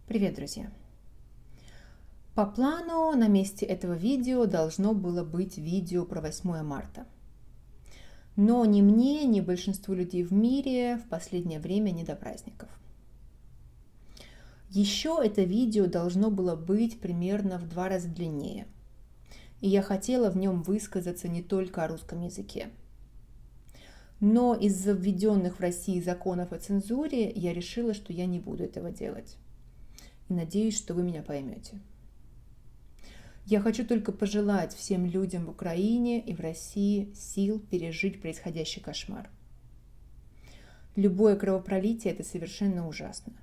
Привет, друзья! По плану на месте этого видео должно было быть видео про 8 марта. Но ни мне, ни большинству людей в мире в последнее время не до праздников. Еще это видео должно было быть примерно в 2 раза длиннее. И я хотела в нем высказаться не только о русском языке. Но из-за введенных в России законов о цензуре я решила, что я не буду этого делать. И надеюсь, что вы меня поймете. Я хочу только пожелать всем людям в Украине и в России сил пережить происходящий кошмар. Любое кровопролитие – это совершенно ужасно.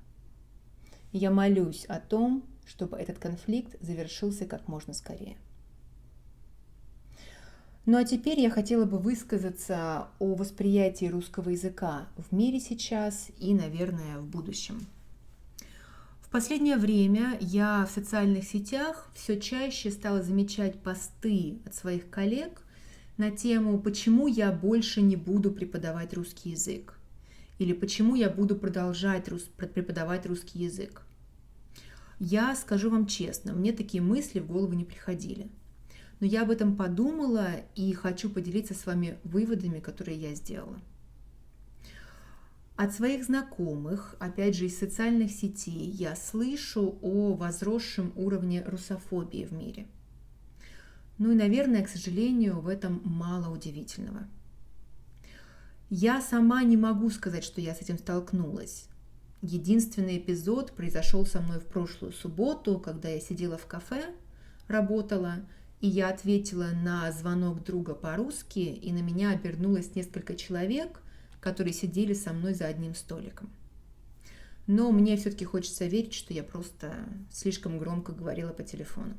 Я молюсь о том, чтобы этот конфликт завершился как можно скорее. Ну а теперь я хотела бы высказаться о восприятии русского языка в мире сейчас и, наверное, в будущем. В последнее время я в социальных сетях все чаще стала замечать посты от своих коллег на тему «Почему я больше не буду преподавать русский язык?» или «Почему я буду продолжать преподавать русский язык?». Я скажу вам честно, мне такие мысли в голову не приходили. Но я об этом подумала и хочу поделиться с вами выводами, которые я сделала. От своих знакомых, опять же из социальных сетей, я слышу о возросшем уровне русофобии в мире. Ну и, наверное, к сожалению, в этом мало удивительного. Я сама не могу сказать, что я с этим столкнулась. Единственный эпизод произошел со мной в прошлую субботу, когда я сидела в кафе, работала, и я ответила на звонок друга по-русски, и на меня обернулось несколько человек, которые сидели со мной за одним столиком. Но мне все-таки хочется верить, что я просто слишком громко говорила по телефону.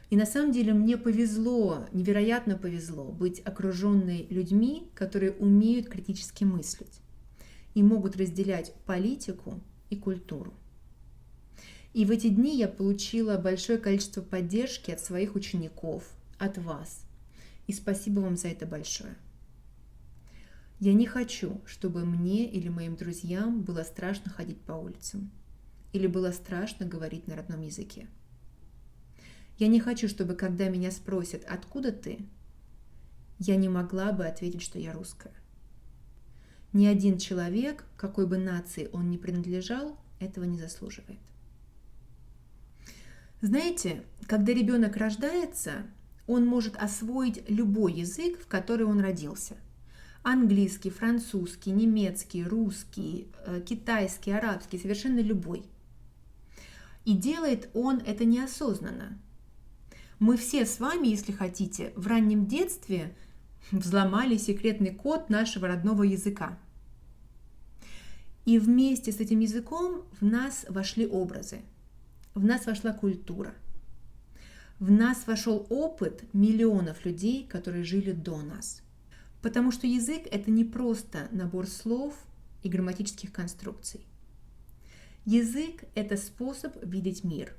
И на самом деле мне повезло, невероятно повезло быть окруженной людьми, которые умеют критически мыслить и могут разделять политику и культуру. И в эти дни я получила большое количество поддержки от своих учеников, от вас. И спасибо вам за это большое. Я не хочу, чтобы мне или моим друзьям было страшно ходить по улицам или было страшно говорить на родном языке. Я не хочу, чтобы когда меня спросят «Откуда ты?», я не могла бы ответить, что я русская. Ни один человек, какой бы нации он ни принадлежал, этого не заслуживает. Знаете, когда ребенок рождается, он может освоить любой язык, в который он родился. Английский, французский, немецкий, русский, китайский, арабский, совершенно любой. И делает он это неосознанно. Мы все с вами, если хотите, в раннем детстве взломали секретный код нашего родного языка. И вместе с этим языком в нас вошли образы, в нас вошла культура, в нас вошел опыт миллионов людей, которые жили до нас. Потому что язык – это не просто набор слов и грамматических конструкций. Язык – это способ видеть мир,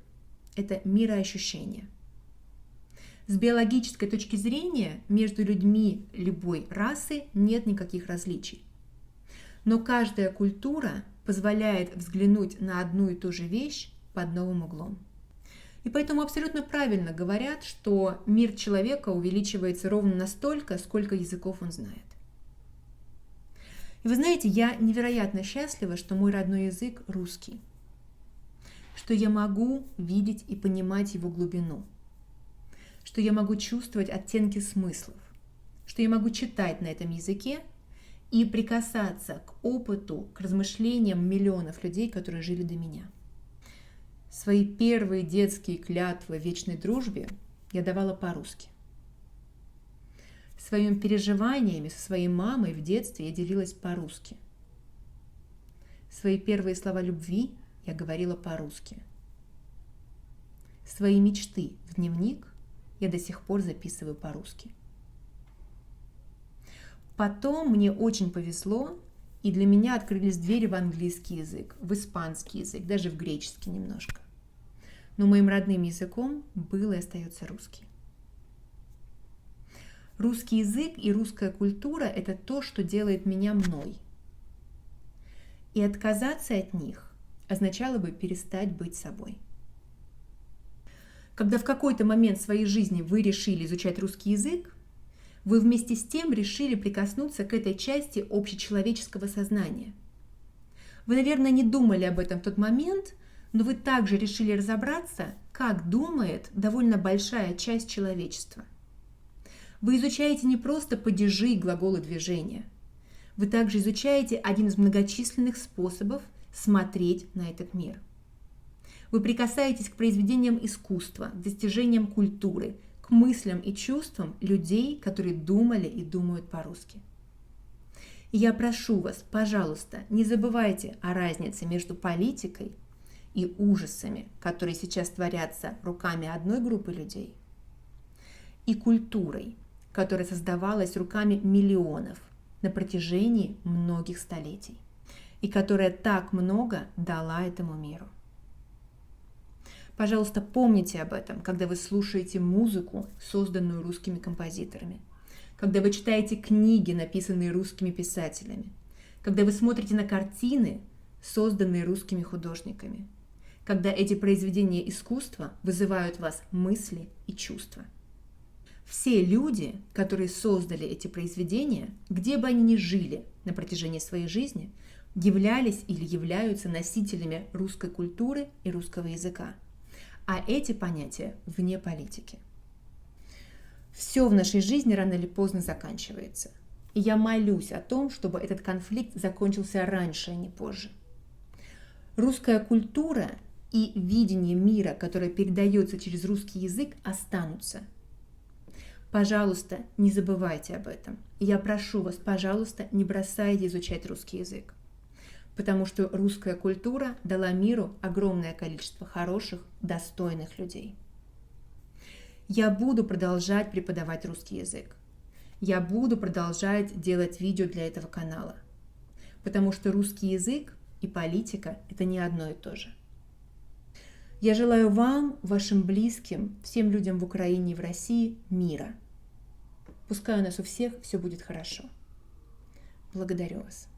это мироощущение. С биологической точки зрения между людьми любой расы нет никаких различий. Но каждая культура позволяет взглянуть на одну и ту же вещь под новым углом. И поэтому абсолютно правильно говорят, что мир человека увеличивается ровно настолько, сколько языков он знает. И вы знаете, я невероятно счастлива, что мой родной язык русский, что я могу видеть и понимать его глубину, что я могу чувствовать оттенки смыслов, что я могу читать на этом языке и прикасаться к опыту, к размышлениям миллионов людей, которые жили до меня. Свои первые детские клятвы вечной дружбе я давала по-русски. Своими переживаниями со своей мамой в детстве я делилась по-русски. Свои первые слова любви я говорила по-русски. Свои мечты в дневник я до сих пор записываю по-русски. Потом мне очень повезло, и для меня открылись двери в английский язык, в испанский язык, даже в греческий немножко. Но моим родным языком был и остается русский. Русский язык и русская культура – это то, что делает меня мной. И отказаться от них, означало бы перестать быть собой. Когда в какой-то момент своей жизни вы решили изучать русский язык, вы вместе с тем решили прикоснуться к этой части общечеловеческого сознания. Вы, наверное, не думали об этом в тот момент, но вы также решили разобраться, как думает довольно большая часть человечества. Вы изучаете не просто падежи и глаголы движения. Вы также изучаете один из многочисленных способов смотреть на этот мир. Вы прикасаетесь к произведениям искусства, к достижениям культуры, к мыслям и чувствам людей, которые думали и думают по-русски. И я прошу вас, пожалуйста, не забывайте о разнице между политикой и ужасами, которые сейчас творятся руками одной группы людей, и культурой, которая создавалась руками миллионов на протяжении многих столетий, и которая так много дала этому миру. Пожалуйста, помните об этом, когда вы слушаете музыку, созданную русскими композиторами, когда вы читаете книги, написанные русскими писателями, когда вы смотрите на картины, созданные русскими художниками, когда эти произведения искусства вызывают в вас мысли и чувства. Все люди, которые создали эти произведения, где бы они ни жили на протяжении своей жизни, являлись или являются носителями русской культуры и русского языка. А эти понятия вне политики. Все в нашей жизни рано или поздно заканчивается. И я молюсь о том, чтобы этот конфликт закончился раньше, а не позже. Русская культура и видение мира, которое передается через русский язык, останутся. Пожалуйста, не забывайте об этом. Я прошу вас, пожалуйста, не бросайте изучать русский язык. Потому что русская культура дала миру огромное количество хороших, достойных людей. Я буду продолжать преподавать русский язык. Я буду продолжать делать видео для этого канала. Потому что русский язык и политика – это не одно и то же. Я желаю вам, вашим близким, всем людям в Украине и в России мира. Пускай у нас у всех все будет хорошо. Благодарю вас.